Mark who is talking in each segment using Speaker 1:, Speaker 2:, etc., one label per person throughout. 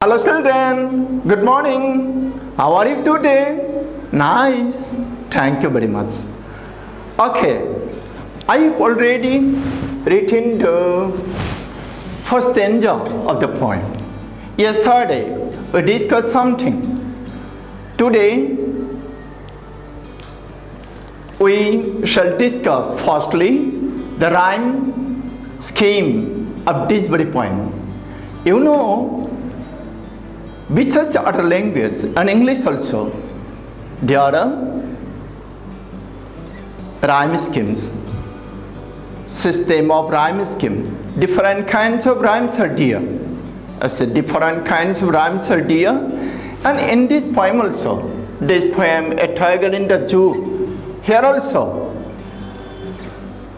Speaker 1: Hello children, good morning. How are you today? Nice. Thank you very much. Okay, I have already written the first stanza of the poem. Yesterday we discussed something. Today we shall discuss firstly the rhyme scheme of this very poem. You know, with such other language and English also, there are rhyme schemes, system of rhyme scheme. Different kinds of rhymes are there. I said different kinds of rhymes are there. And in this poem also, this poem, A Tiger in the Zoo, here also,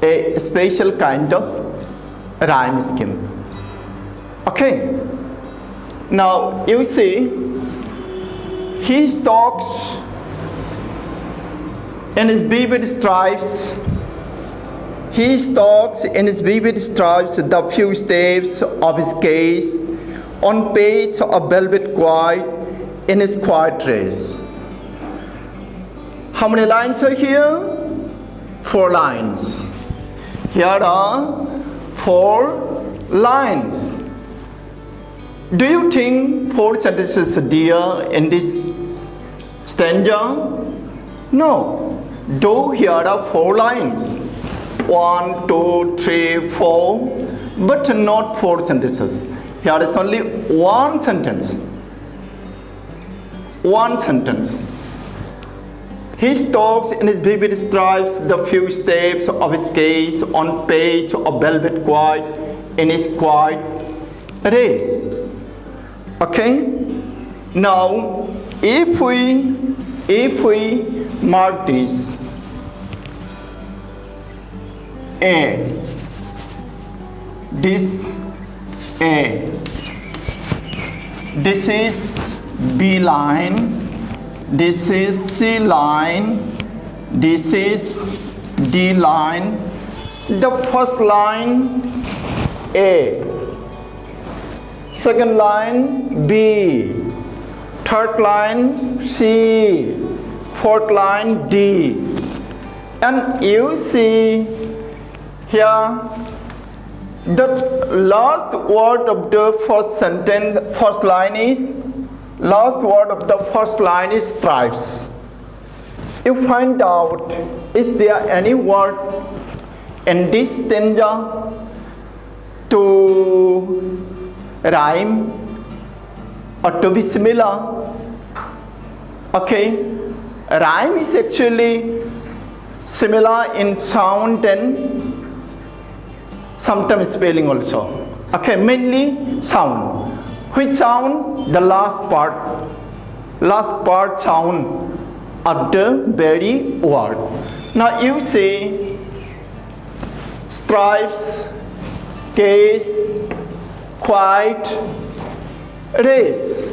Speaker 1: a special kind of rhyme scheme. Okay. Now you see, he stalks in his vivid stripes. He stalks in his vivid stripes the few steps of his gaze on page of velvet quiet in his quiet race. How many lines are here? 4 lines. Here are 4 lines. Do you think 4 sentences are there in this stanza? No. Though here are 4 lines. 1, 2, 3, 4, but not 4 sentences. Here is only 1 sentence. 1 sentence. He stalks in his vivid stripes the few steps of his gaze on page of velvet quiet in his quiet race. Okay? Now, if we mark this A, this A, this is B line, this is C line, this is D line, the first line A, second line B, third line C, fourth line D. And you see here the last word of the first sentence, first line is, last word of the first line is stripes. You find out, is there any word in this stanza to rhyme or to be similar? Okay, rhyme is actually similar in sound and sometimes spelling also. Okay, mainly sound. Which sound? The last part sound of the very word. Now you see stripes, case, quiet, race.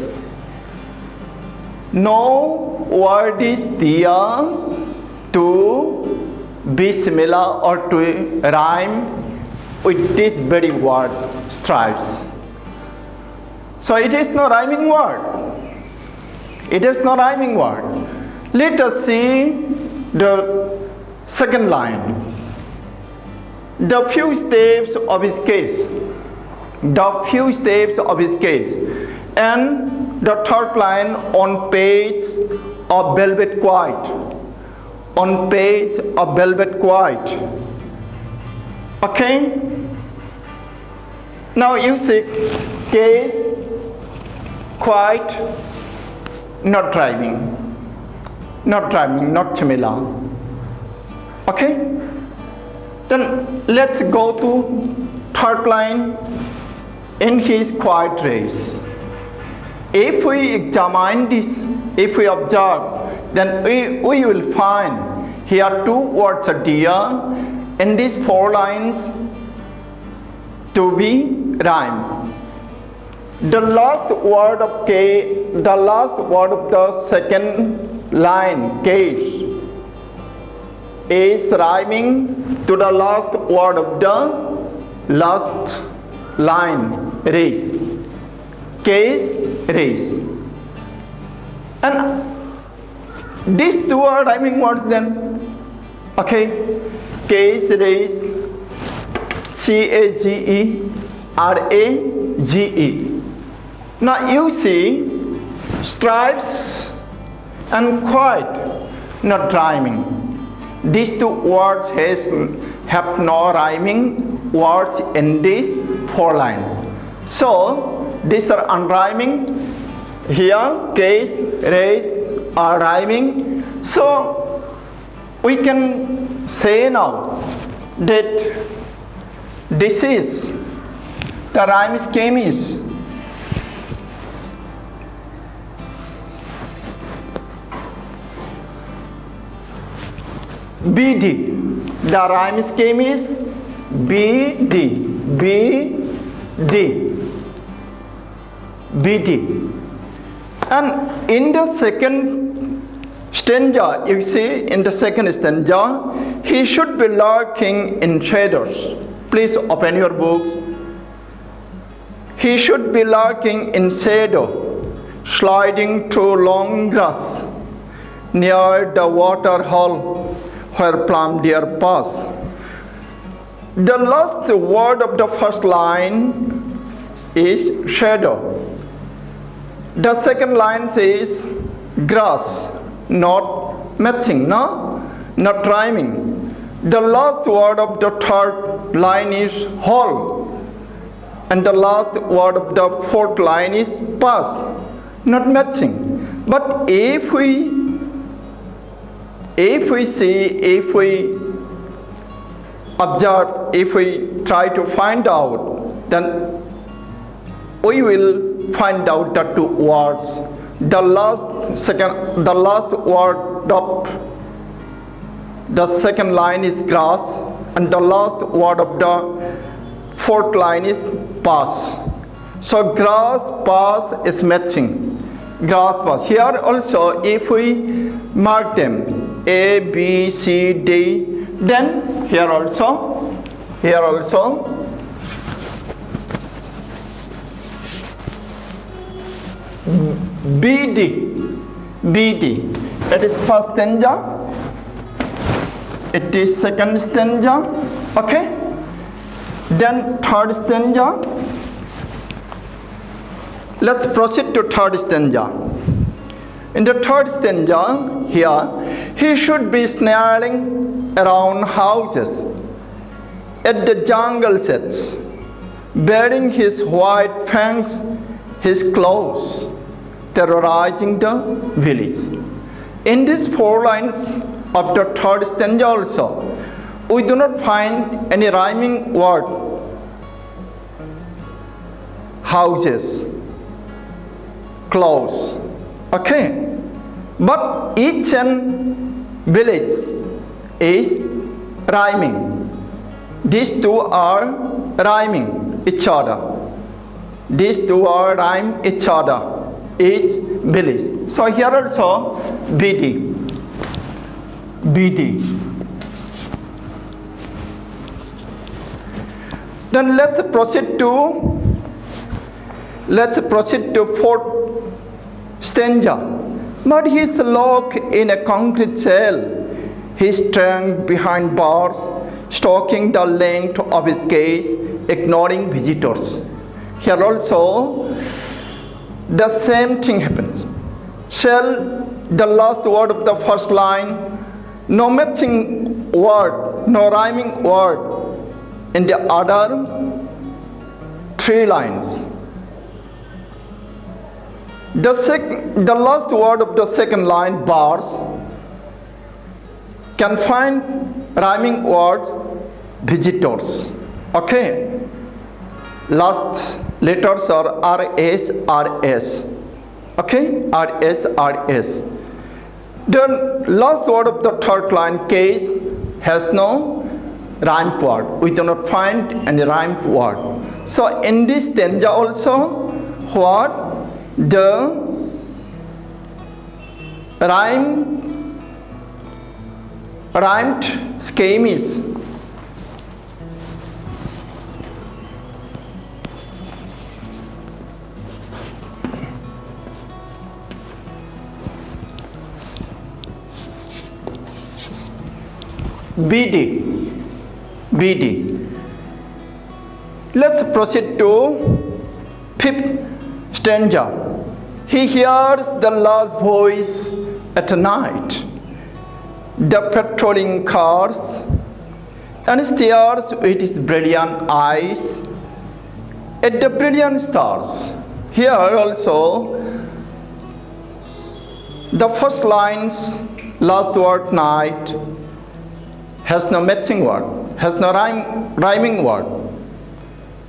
Speaker 1: No word is there to be similar or to rhyme with this very word, stripes. So it is no rhyming word. It is no rhyming word. Let us see the second line. The few steps of his case. The few steps of his case. And the third line, on page of velvet quiet. On page of velvet quiet. Okay? Now you see case, quiet, not rhyming. Not rhyming, not similar. Okay? Then let's go to third line, in his quiet race. If we examine this, if we observe, then we will find here 2 words are there in these 4 lines to be rhymed. The last word of the last word of the second line, case, is rhyming to the last word of the last line, race. Case, race. And these two are rhyming words then. Okay, case, race, C-A-G-E-R-A-G-E. Now you see stripes and quiet, not rhyming. These two words have no rhyming words in these 4 lines. So these are unrhyming. Here case, race are rhyming. So we can say now that this is the rhyme scheme is BD. The rhyme scheme is BD. And in the second stanza, you see in the second stanza, he should be lurking in shadows. Please open your books. He should be lurking in shadow, sliding through long grass, near the water hole where plum deer pass. The last word of the first line is shadow. The second line says grass, not matching, no? Not rhyming. The last word of the third line is hole. And the last word of the fourth line is pass, not matching. But if we observe, if we try to find out, then we will find out the 2 words. The last word of the second line is grass, and the last word of the fourth line is pass. So grass, pass is matching. Grass, pass. Here also, if we mark them A, B, C, D, then here also BD. It is first stanza. It is second stanza. Okay. Then third stanza. Let's proceed to third stanza. In the third stanza, here, he should be snaring around houses at the jungle sets, bearing his white fangs, his claws, terrorizing the village. In these 4 lines of the third stanza also, we do not find any rhyming word. Houses, claws, okay? But each and village is rhyming. These 2 are rhyming each other. These 2 are rhyme each other, each village. So here also BD. Then let's proceed to fourth stanza. But he is locked in a concrete cell. He is trapped behind bars, stalking the length of his cage, ignoring visitors. Here also, the same thing happens. Shall, the last word of the first line, no matching word, no rhyming word in the other 3 lines. The last word of the second line, bars, can find rhyming words, visitors. Okay? Last letters are RS, RS. Okay? RS, RS. The last word of the third line, case, has no rhymed word. We do not find any rhymed word. So in this stanza also, what the rhymed scheme is BD. BD. Let's proceed to fifth stanza. He hears the last voice at night, the patrolling cars, and stares with his brilliant eyes at the brilliant stars. Here also, the first lines, last word night, has no matching word, has no rhyming word.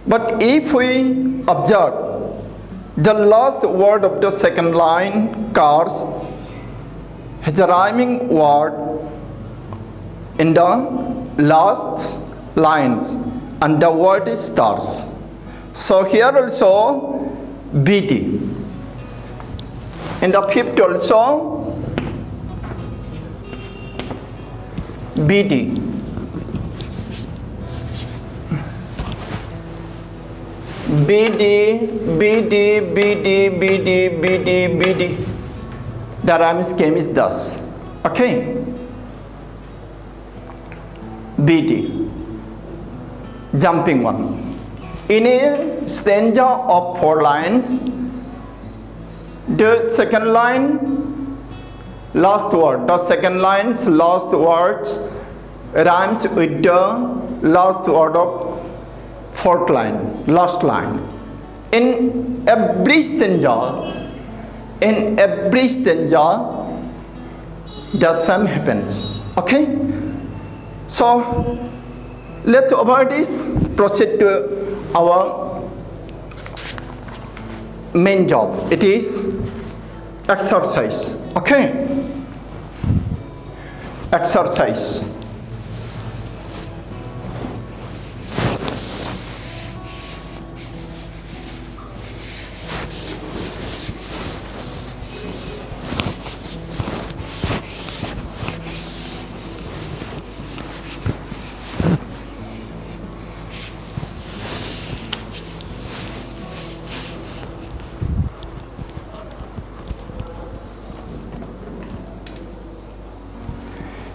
Speaker 1: But if we observe the last word of the second line, cars, has a rhyming word in the last lines, and the word is stars. So here also BD. In the fifth also BD. BD, BD, BD, BD, BD, BD. The rhyme scheme is thus. Okay? BD. Jumping one. In a stanza of 4 lines, the second line, last word, the second line's last words rhymes with the last word of fourth line, last line. In every stanza, the same happens. Okay? So let's over this, proceed to our main job. It is exercise. Okay? Exercise.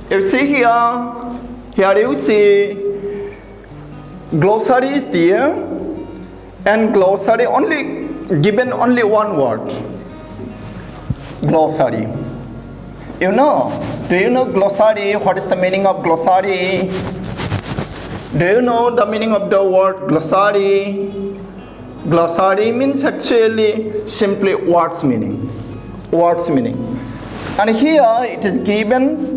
Speaker 1: You see here you see glossary is there, and glossary only given only one word. Glossary. You know? Do you know glossary? What is the meaning of glossary? Do you know the meaning of the word glossary? Glossary means actually simply words meaning. Words meaning. And here it is given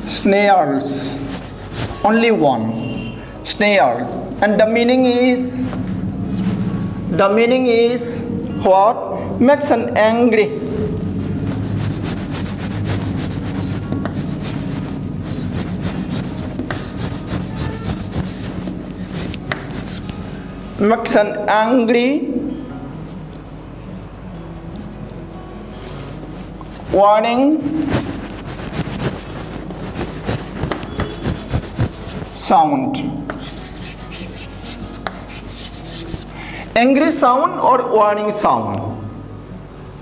Speaker 1: snares, only one, snares, and the meaning is what? Makes an angry. Makes an angry, warning sound. Angry sound or warning sound?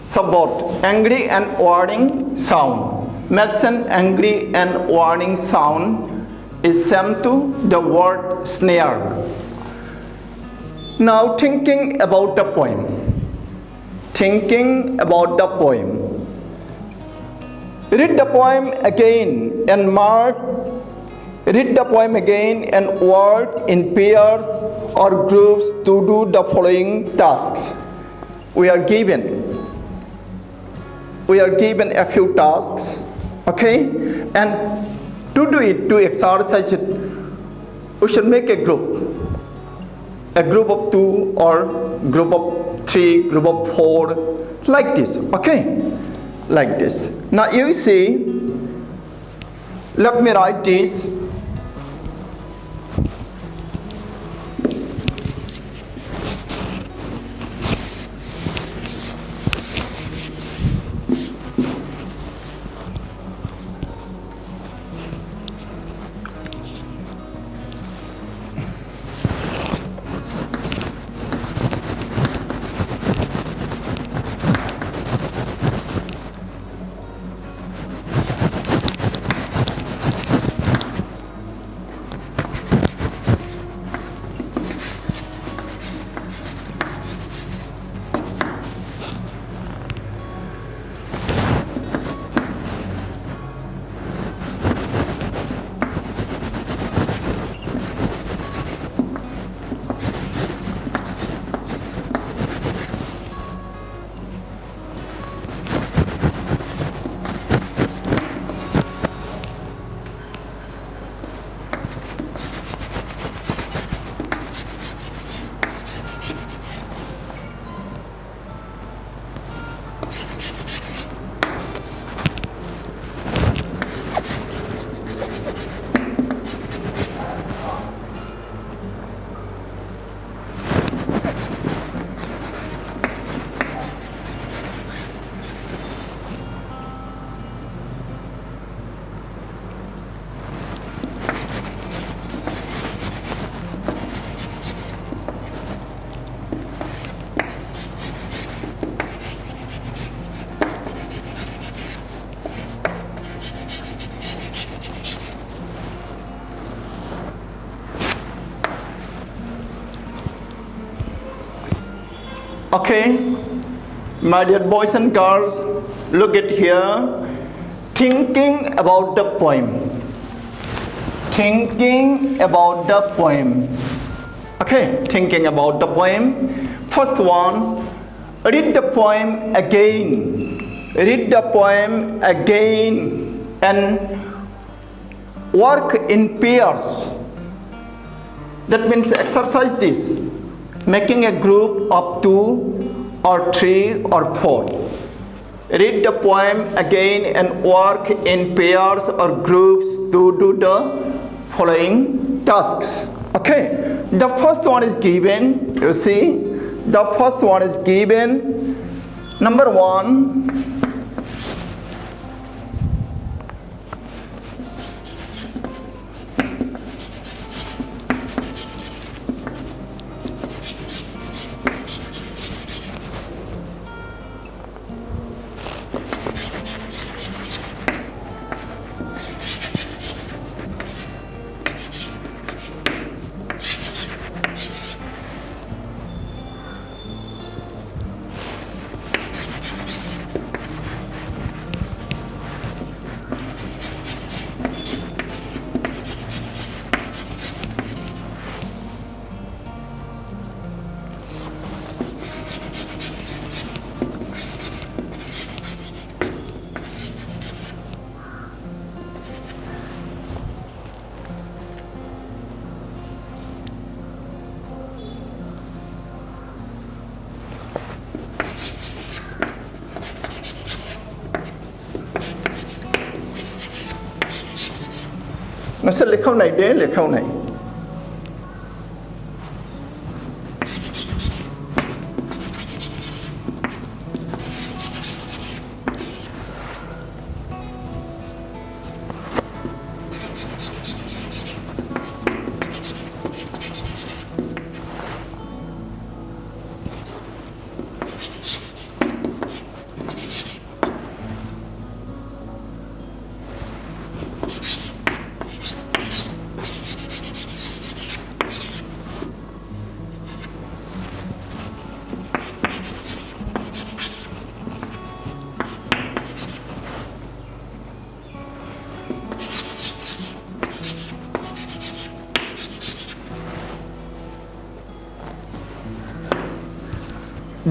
Speaker 1: So both angry and warning sound. Makes an angry and warning sound is same to the word snare. Now thinking about the poem. Thinking about the poem. Read the poem again and mark. Read the poem again and work in pairs or groups to do the following tasks. We are given a few tasks, okay? And to do it, to exercise it, we should make a group of 2 or group of 3, group of 4, like this, okay? Like this. Now you see, let me write this. Okay, my dear boys and girls, look at here. Thinking about the poem. Thinking about the poem. Okay, thinking about the poem. First one, read the poem again. Read the poem again and work in pairs. That means exercise this, making a group of 2 or 3 or 4. Read the poem again and work in pairs or groups to do the following tasks. Okay, the first one is given, you see, the first one is given. Number 1, nó sẽ lấy câu này đến lấy câu này.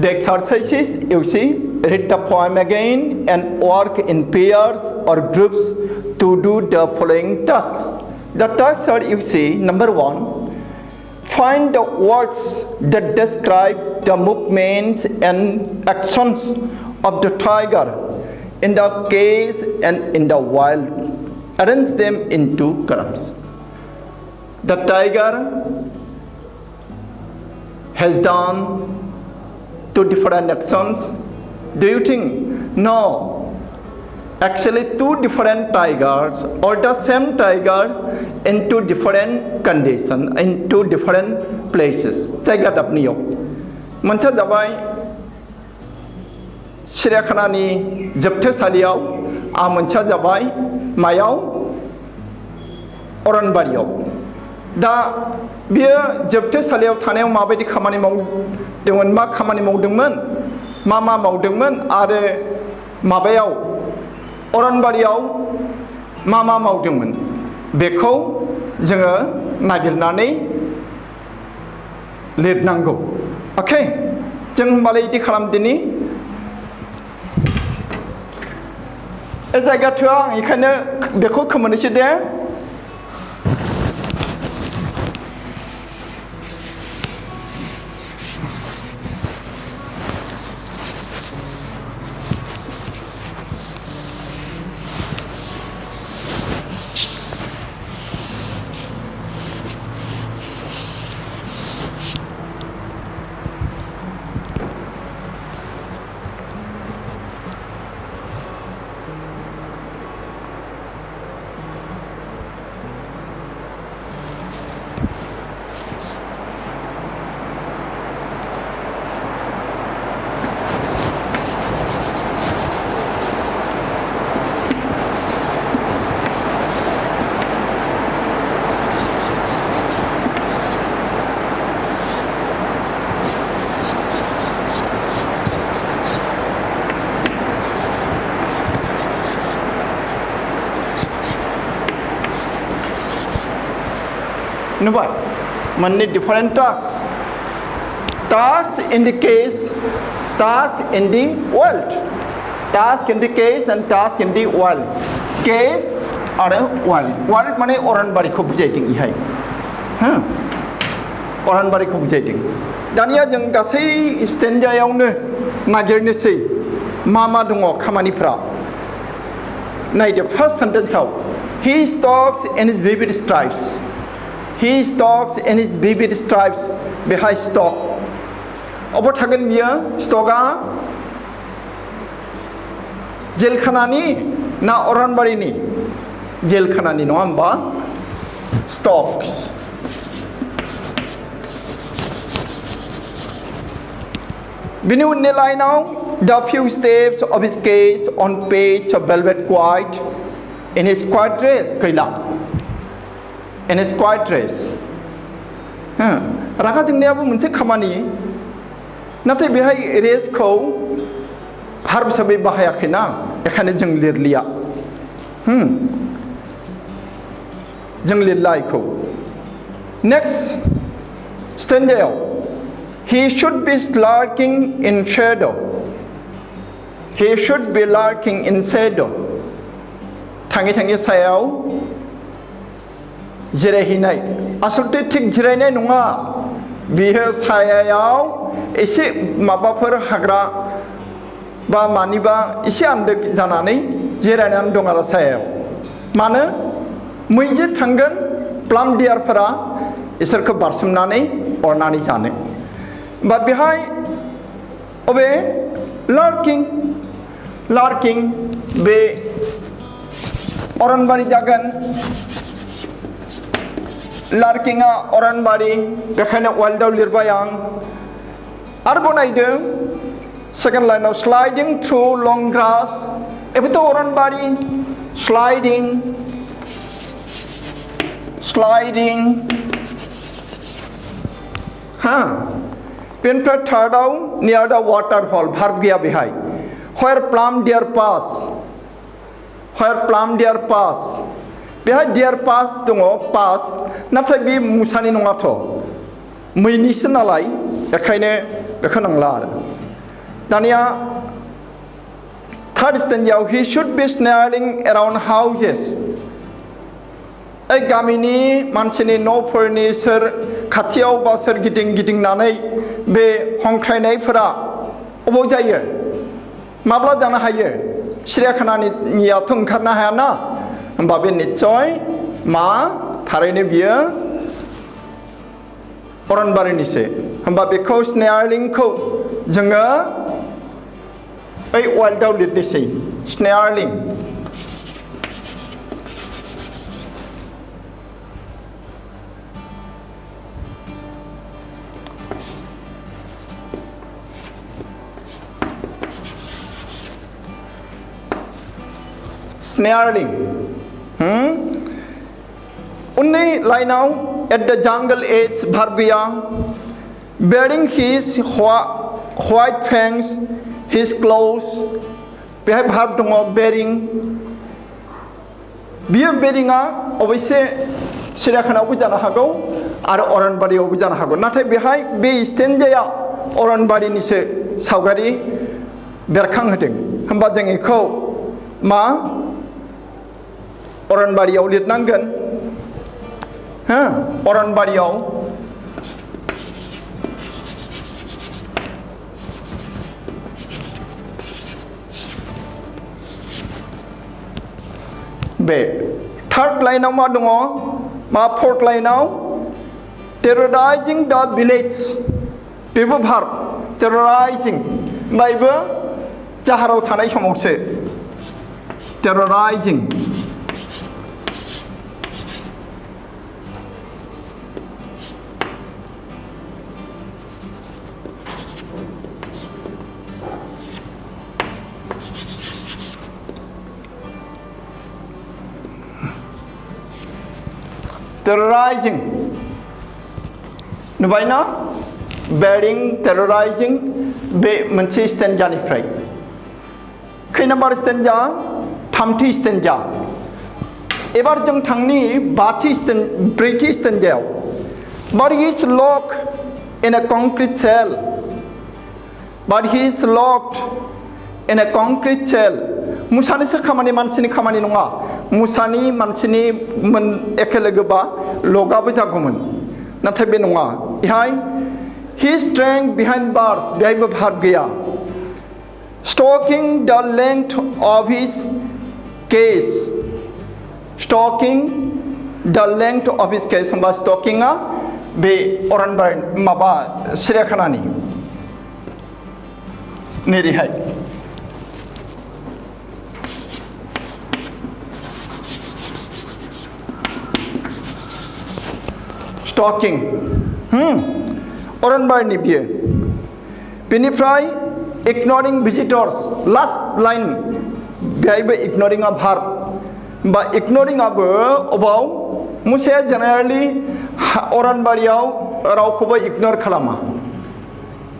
Speaker 1: The exercises, you see, read the poem again and work in pairs or groups to do the following tasks. The tasks are, you see, number 1, find the words that describe the movements and actions of the tiger in the cage and in the wild. Arrange them into columns. The tiger has done 2 different actions. Do you think? No. Actually 2 different tigers or the same tiger in 2 different conditions, in 2 different places. जायगा दाबनियाव मोनसे जाबाय सिरियाखानानि जोबथेसालियाव आ मोनसेया जाबाय मायाव अरनबारियाव दा बियो जोबथेसालियाव थानायाव माबायदि खामानि मावदोंमोन मा खामानि मावदोंमोन मा मावदोंमोन आरो माबायाव अरनबारियाव मा मावदोंमोन बेखौ जोङो नागिरनानै लिरनांगौ अके जों होनबालाय इदि खालामदिनि जायगा थोआ आं बेखायनो बेखौ खोमोननोसै दे नुबाय मोननै different tasks tasks in the case task in the world task in the case and task in the world case आरो world माने अरनबारिखौ बुजायदों इहाय हो अरनबारिखौ बुजायदों दानिया जों गासै स्टेन्जायावनो नागिरनोसै मा दङ खामानिफ्रा नायदो first सेन्टेन्सआव he stalks in his vivid stripes he stalks in his vivid stripes बेहाय स्टक अबाव थागोन बियो स्टकआ जेलखानानि ना अरनबारिनि जेलखानानि नङा होमबा स्टक बिनि उननि लाइनाव the few steps of his case on page of velvet quiet in his quiet dress गैला in his quiet dress रागा जोंनायाबो मोनसे खामानि नाथाय बेहाय रेसखौ भार्ब हिसाबै बाहायाखैना बेखायनो जों लिरलिया जों लिरला इखौ next स्टेन्जायाव he should be lurking in shadow he should be lurking in shadow थाङै थाङै सायाव जिरायहैनाय आसलते थिक जिरायनाय नङा बियो सायायाव एसे माबाफोर हाग्रा बा मानिबा एसे आन्दो जानानै जिरायनानै दं आरो सायायाव मानो मैजे थांगोन प्लाम डियारफोरा इसोरखौ बारसोमनानै अरनानै जानो बा बेहाय अबे लार्किं बे अरनबारि जागोन लार्किंआ अरनबारि बेखायनो वाइल्डआव लिरबाय आं आरोबाव नायदों सेकेन्ड लाइनाव स्लाइडिं थ्रु लं ग्रास एबोथ' अरनबारि स्लाइडिं बेनिफ्राय थार्डआव नियर द वाटारफल भार्ब गैया बेहाय where plum deer pass बेहाय deer pass दङ pass नाथाय बे मुसानि नङाथ' मैनिसो नालाय बेखायनो बेखौ नांला आरो दानिया third स्टेन्जायाव he should be snarling around houses गामिनि मानसिनि न'फोरनि खाथियाव बा सोरगिदिं गिदिंनानै बे हंख्रायनायफोरा अबाव जायो माब्ला जानो हायो सिरियाखानानियाथ' ओंखारनो हायाना होमबा बे निस्सय मा थारैनो बियो अरनबारिनिसो होमबा बेखौ स्नेयारलिंखौ जोङो वाइल्डआव लिरनोसै स्नेयारलिं उननै लाइनाव at the jungle edge verb गैया bearing his white fangs his claws बेहाय भार्ब दङ bearing बियो बेरिंआ अबयसे सिरियाखानायावबो जानो हागौ आरो अरनबारियावबो जानो हागौ नाथाय बेहाय बे स्टेन्जाया अरनबारिनिसो सावगारि बेरखांहोदों होमबा जों बेखौ मा अरनबारियाव लिरनांगोन अरनबारियाव बे थार्ड लाइनाव मा दङ मा फोर्थ लाइनाव टेरराइजिं द विलेज बेबो भार्ब टेरराइजिं बायबो जाहाराव थानाय समावसो टेरराइजिं terrorizing नुबाय ना bearing terrorizing बे मोनसे स्टेन्जानिफ्राय खै नाम्बार स्टेन्जा थामथि स्टेन्जा एबार जों थांनि ब्रैथि स्टेन्जायाव but he is locked in a concrete shell. But he is locked in a concrete shell. Musani se khamani mansini khamani nonga. Musani mansini man ekelogoba logaबो जागौमोन. नाथाय बे नङा. इहाय he is straying behind bars. बेहायबो भार गैया. Stalking the length of his case. Stalking the length of his case. होनबा stalking आ बे अरनबारि माबा सिरियाखानानि नेरैहाय स्टकिं अरनबारिनि बियो बेनिफ्राय इगनरिं भिजिटर्स लास्ट लाइन बेहायबो इगनरिंआ भार्ब बा इगनरिंआबो अबाव मोसाया जेनेरेलि अरनबारियाव रावखौबो इगनर खालामा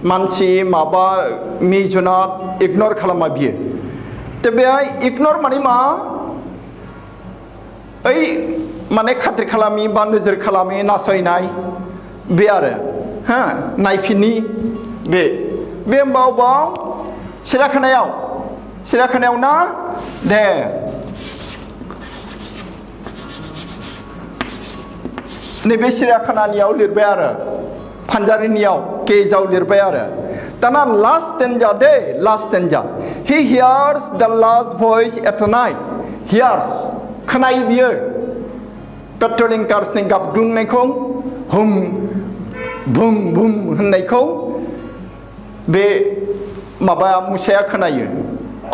Speaker 1: मानसि माबा मि जुनार इगनर खालामा बियो दा बेहाय इगनर माने मा ओइ माने खाथिर खालामि बा नोजोर खालामि नासयनाय बे आरो हा नायफिनि बे होमबा सिरियाखानायाव ना दे नैबे सिरियाखानानियाव लिरबाय आरो फानजारिनियाव केजाव लिरबाय आरो दाना लास्ट स्टेन्जा दे last stanza he hears the last voice at night hears खोनायो बियो पेट्रलिं कार्सनि गाबग्लुंनायखौ हुम बुम बुम होननायखौ बे माबा मुसाया खोनायो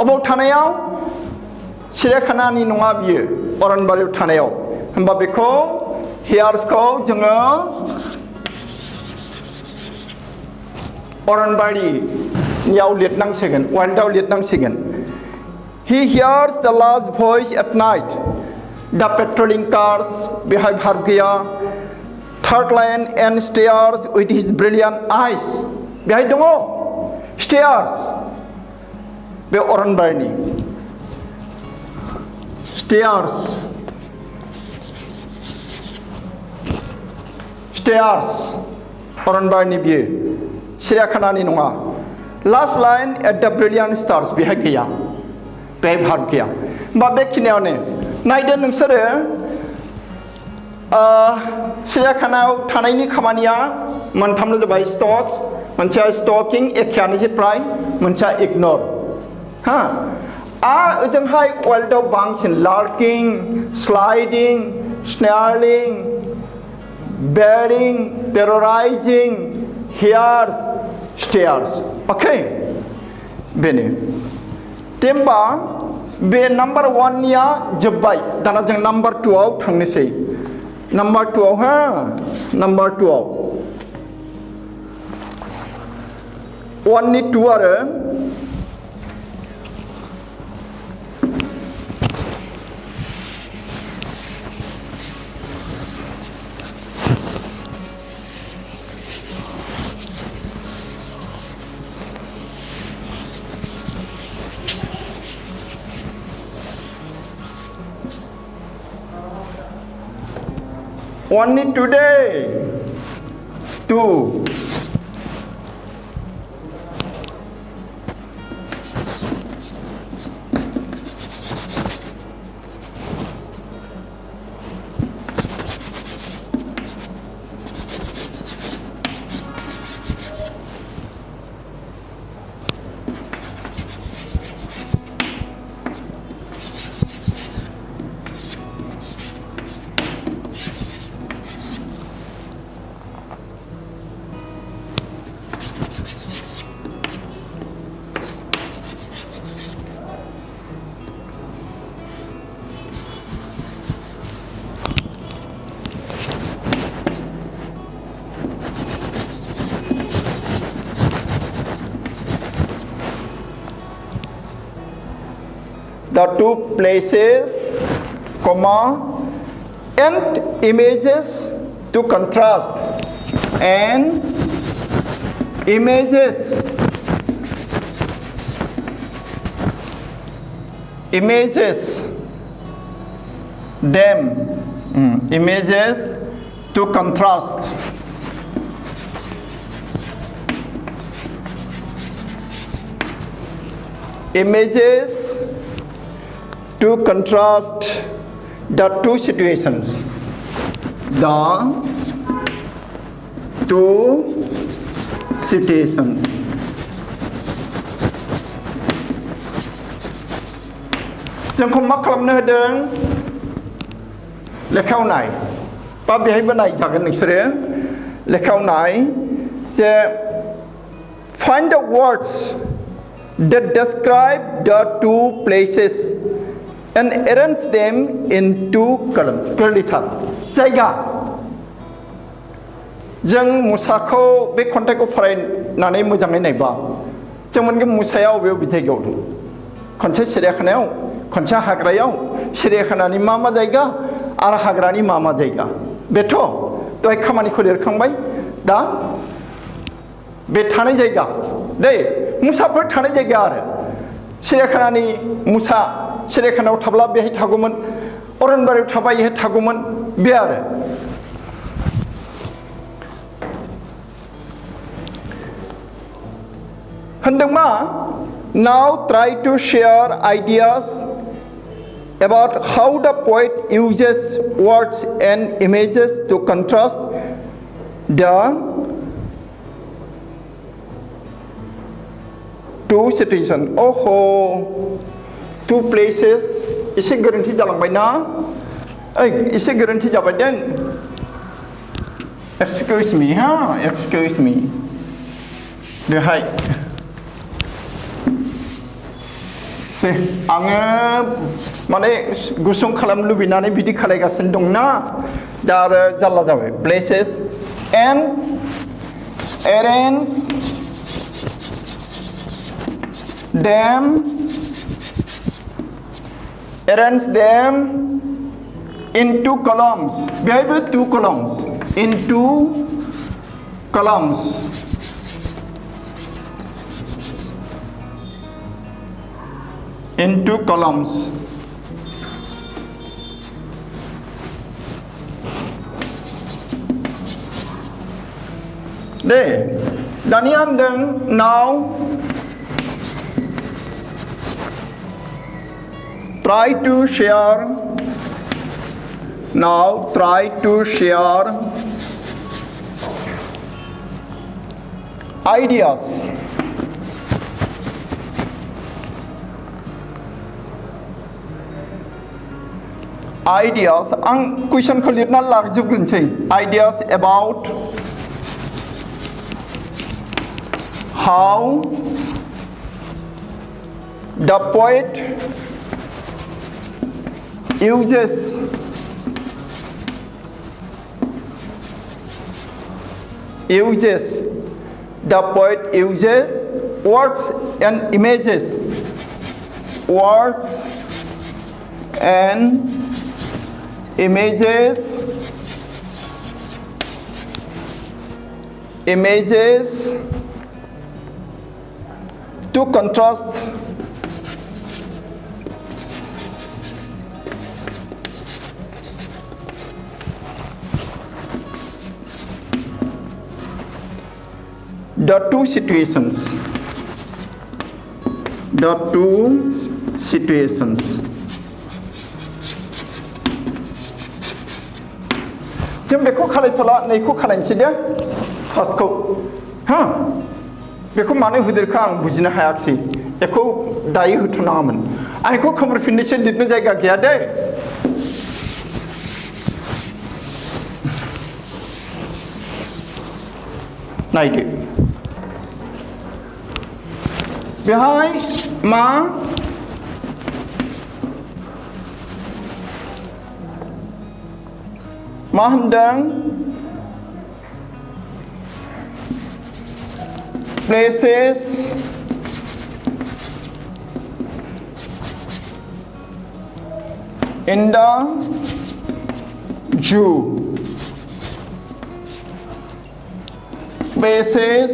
Speaker 1: अबाव थानायाव सिरियाखानानि नङा बियो अरनबारियाव थानायाव होनबा बेखौ हियार्सखौ जोङो अरनबारियाव लिरनांसिगोन वाइल्डआव लिरनांसिगोन he hears the last voice at night the patrolling cars बेहाय भार्ब गैया third line and stares with his brilliant eyes बेहाय दङ stares बे अरनबारिनि stares अरनबारिनि बियो सिरियाखानानि नङा last line at the brilliant stars बेहाय गैया बेहाय भार्ब गैया होमबा बेखिनियावनो नायदो नोंसोरो सिरियाखानायाव थानायनि खामानिया मोनथामल' जाबाय स्टक्स मोनसेया स्टकिं एखेयानोसै प्राय मोनसेया इगनर हा ओजोंहाय वाइल्डआव बांसिन लार्किं स्लाइडिं स्नेयारलिं बेरिं टेरराइजिं हियार्स स्टेयार्स अके बेनो दे होमबा बे नाम्बार 1 निया जोब्बाय दाना जों नाम्बार 2 आव थांनोसै नाम्बार 2 आव हा नाम्बार 2 आव 1 नि 2 आरो only today 2 the two places, comma, and images to contrast, and images them images to contrast images to contrast the two situations. The two situations. जोंखौ मा खालामनो होदों लेखायाव नाय बा बेहायबो नायजागोन नोंसोरो लेखायाव नाय जे find the words that describe the two places and arrange them into columns. गोरलैथार जायगा जों मुसाखौ बे खन्थाइखौ फरायनानै मोजाङै नायबा जों मोनगोन मुसाया बबे बबे जायगायाव दं खनसे सिरियाखानायाव खनसे हाग्रायाव सिरियाखानानि मा मा जायगा आरो हाग्रानि मा मा जायगा बेथ' दहाय खामानिखौ लिरखांबाय दा बे थानाय जायगा दै मुसाफोर थानाय जायगा आरो सिरियाखानानि मुसा सिरियाखानायाव थाब्ला बेहाय थागौमोन अरनबारियाव थाबा बेहाय थागौमोन बे आरो होनदों मा now try to share ideas about how the poet uses words and images to contrast the two situations. Oh, two places. इसे गोरोन्थि जालांबाय ना इसे गोरोन्थि जाबाय then excuse me excuse me बेहाय आङो माने गुसुं खालामनो लुबैनानै बिदि खालायगासिनो दंना दा आरो जारला जाबाय places and arrange them into columns. बेहायबो two columns into columns. Into columns. There. दानिया होनदों now try to share ideas आं कुइसनखौ लिरनानै लाजोबग्रोनोसै ideas about how the poet uses words and images to contrast the two situations. जों बेखौ खालायथ'ला नैखौ खालायनोसै दे फार्स्टखौ बेखौ मानो होदेरखो आं बुजिनो हायाखिसै बेखौ दायो होथ'नाङामोन आं बेखौ खोमोरफिननोसै लिरनो जायगा गैया दे नायदो बेहाय मा होनदों places in the zoo places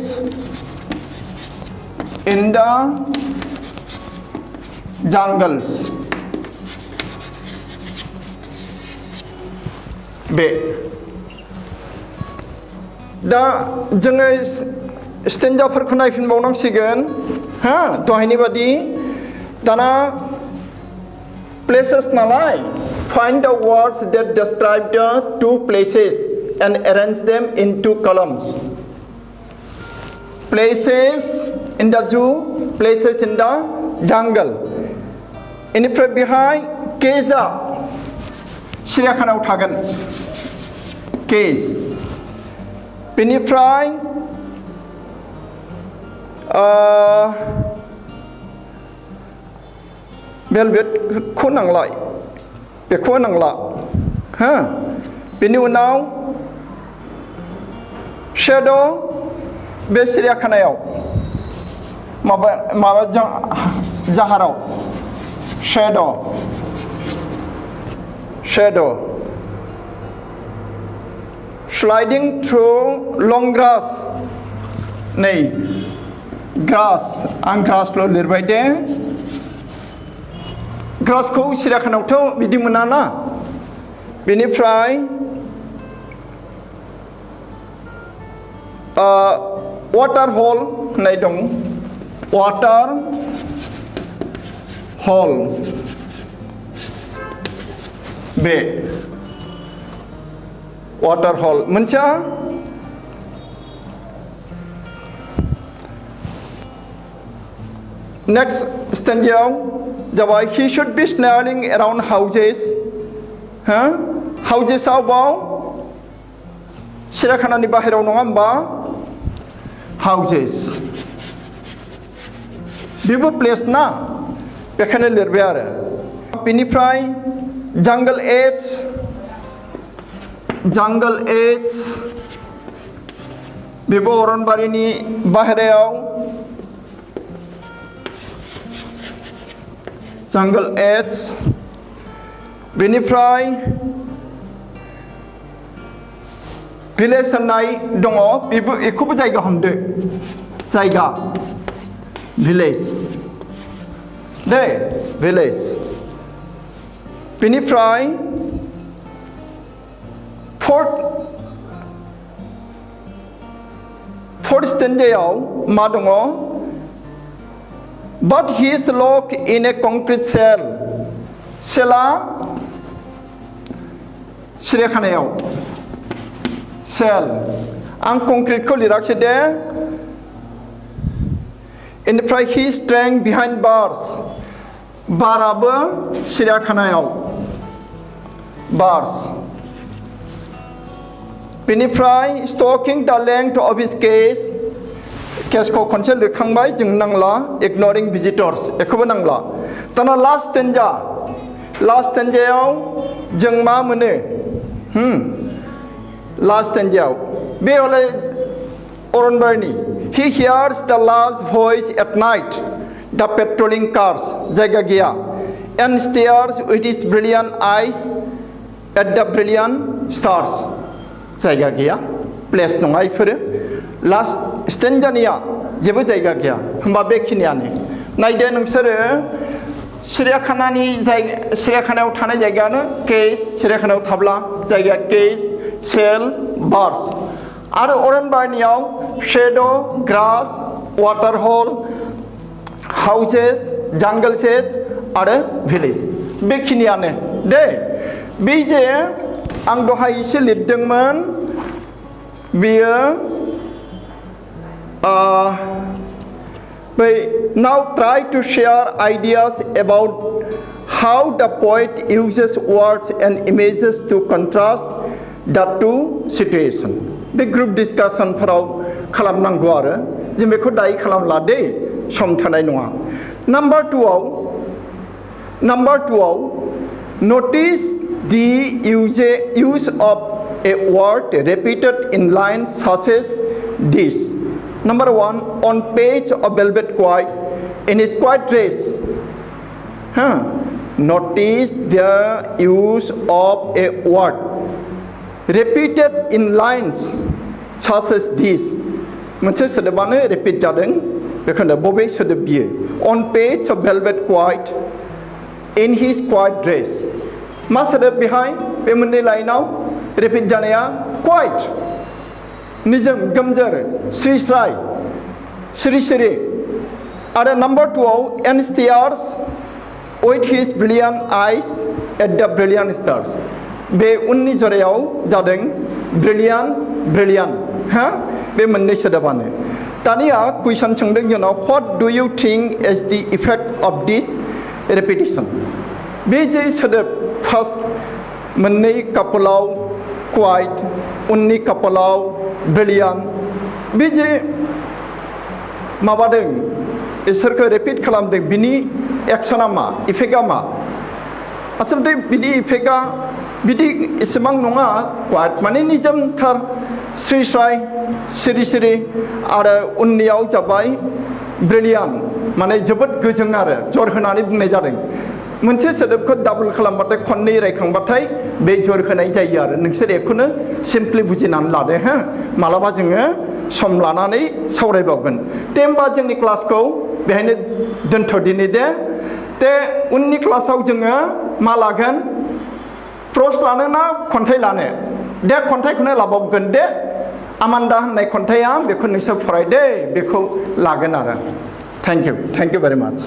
Speaker 1: in the jungles बे दा जोङो स्टेन्जाफोरखौ नायफिनबावनांसिगोन दहायनि बादि दाना places नालाय find the words that describe the two places and arrange them into columns. Places in the zoo, places in the jungle. इनिफ्राय बेहाय केजआ सिरियाखानायाव थागोन केज बेनिफ्राय बेलभेटखौ नांलाय बेखौ नांला हो बेनि उनाव शेड' बे सिरियाखानायाव माबा जाहाराव shadow sliding through long grass नै grass आं grassल' लिरबाय दे grassखौ सिरियाखानायावथ' बिदि मोना ना बेनिफ्राय water hole होननाय दं water hole बे water hole मोनसेया next stanzaयाव जाबाय he should be snaring around houses houses बाव सिरियाखानानि बाहेरायाव नङा होमबा houses बेबो प्लेस ना बेखायनो लिरबाय आरो बेनिफ्राय jungle edge बेबो अरनबारिनि बाहेरायाव jungle edge बेनिफ्राय village होननाय दङ बेबो एखौबो जायगा हमदो जायगा village दे village बेनिफ्राय fourth stanzaयाव मा दङ but he is locked in a concrete cell cellआ सिरियाखानायाव cell आं concreteखौ लिराखिसै दे बेनिफ्राय he is staying behind bars बाराबो सिरियाखानायाव bars बेनिफ्राय stalking the length of his case केसखौ खनसे लिरखांबाय जों नांला ignoring visitors एखौबो नांला दाना लास्ट स्टेन्जायाव जों मा मोनो लास्ट स्टेन्जायाव बे हले अरनबारिनि he hears the last voice at night the patrolling cars जायगा गैया and stares with his brilliant eyes at the brilliant stars जायगा गैया प्लेस नङा इफोरो लास्ट स्टेन्जानिया जेबो जायगा गैया होमबा बेखिनियानो नायदो नोंसोरो सिरियाखानायाव थानाय जायगायानो केज सिरियाखानायाव थाब्ला जायगा केज सेल बार्स आरो अरनबारिनियाव शेड' ग्रास वाटार हल हाउसेस जांगल सेज आरो भिलेज बेखिनियानो दे बे जे आं दहाय एसे लिरदोंमोन बेयो now try to share ideas about how the poet uses words and images to contrast the two situations. बे ग्रुप डिस्कासनफोराव खालामनांगौ आरो जों बेखौ दायो खालामला दे सम थानाय नङा number टुआव notice the use of a word repeated in lines such as this. Number 1, on page of velvet quiet in his quiet dress. Notice the use of a word repeated in lines such as this. मोनसे सोदोबानो repeat जादों बेखौनो बबे सोदोब बियो on page of velvet quiet in his quiet dress. मा सोदोब बेहाय बे मोननै लाइनाव रिपिट जानाया quiet निजोम गोमजोर स्रि स्रि आरो number 2आव and stares with his brilliant eyes at the brilliant stars बे उननि जरायाव जादों brilliant brilliant हा बे मोननै सोदोबानो दानिया कुइसन सोंदों जोंनाव what do you think is the effect of this repetition बे जे सोदोब फार्स्ट मोननै कापोलाव quite उननि कापोलाव brilliant बे जे माबादों इसोरखौ रिपिट खालामदों बिनि एक्शना मा इफेक्टआ मा आसलते बिनि इफेक्टआ बिदि एसेबां नङा क्वाइट माने निजोमथार स्रि स्राय सिरि सिरि आरो उननियाव जाबाय ब्रिलियान्ट माने जोबोद गोजों आरो जर होनानै बुंनाय जादों मोनसे सोदोबखौ डाबल खालामबाथाय खननै रायखांबाथाय बे जर होनाय जायो आरो नोंसोर बेखौनो सिम्पलि बुजिनानै लादो हो मालाबा जोङो सम लानानै सावरायबावगोन दे होमबा जोंनि क्लासखौ बेहायनो दोनथ'दिनि दे उननि क्लासाव जोङो मा लागोन प्रस लानो ना खन्थाइ लानो दे खन्थाइखौनो लाबावगोन दे आमान्दा होननाय खन्थाइआ बेखौ नोंसोर फरायदे बेखौ लागोन आरो थेंक इउ भेरि माच